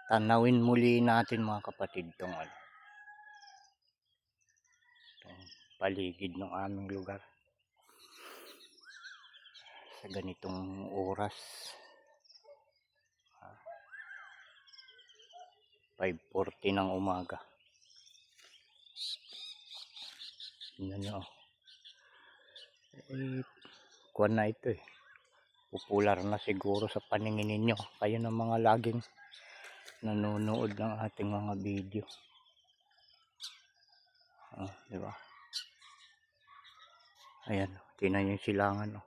Tanawin muli natin mga kapatid itong paligid ng aming lugar sa ganitong oras. 5:40 ng umaga. Tingnan nyo. Kuwan na ito popular na siguro sa paningin ninyo. Kayo ng mga laging nanonood ng ating mga video. Diba? Ayan, tingnan nyo yung silangan.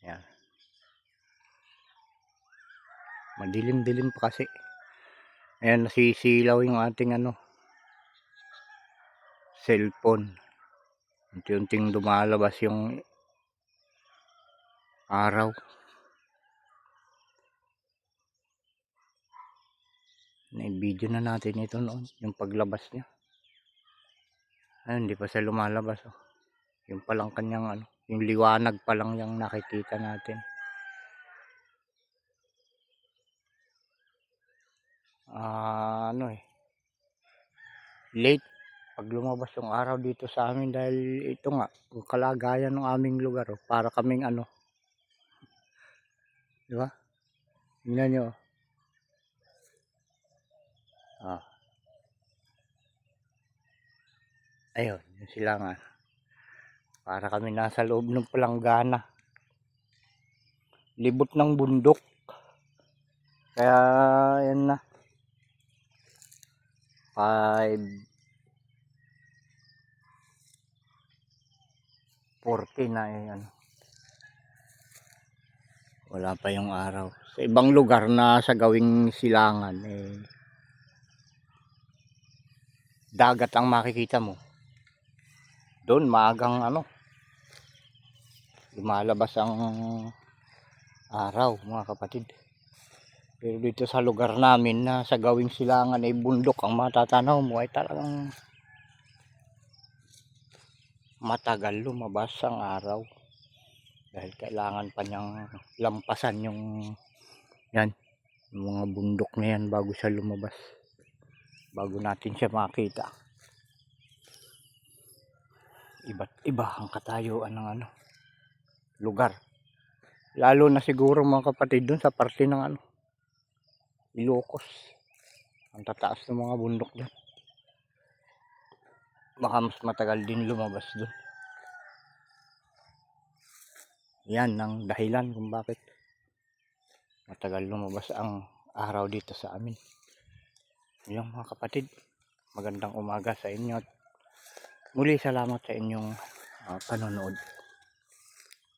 Ayan. Madilim-dilim pa kasi. Ayan, nasisilaw yung ating cellphone. Unti-unting lumalabas yung araw. Na-video na natin ito noon, yung paglabas niya. Ayun, hindi pa siya lumalabas. Yung palang kanyang yung liwanag pa lang yung nakikita natin. Late pag lumabas yung araw dito sa amin dahil ito nga, yung kalagayan ng aming lugar. Para kaming di ba? Tingnan nyo. Ayun, yung silangan. Para kami nasa loob ng palanggana. Libot ng bundok. Kaya yan na. 5:40 na wala pa yung araw. Sa ibang lugar na sa gawing silangan dagat ang makikita mo. Doon maagang lumalabas ang araw mga kapatid. Pero dito sa lugar namin na sa gawing silangan ay bundok, ang matatanaw mo ay talagang matagal lumabas ang araw. Dahil kailangan pa niyang lampasan yung mga bundok na yan bago siya lumabas. Bago natin siya makita. Iba't iba ang katayuan ng lugar. Lalo na siguro mga kapatid dun sa parte ng Ilocos. Ang tataas ng mga bundok dyan. Baka mas matagal din lumabas dun. Yan ang dahilan kung bakit matagal lumabas ang araw dito sa amin. Yung mga kapatid, magandang umaga sa inyo. Muli salamat sa inyong panonood.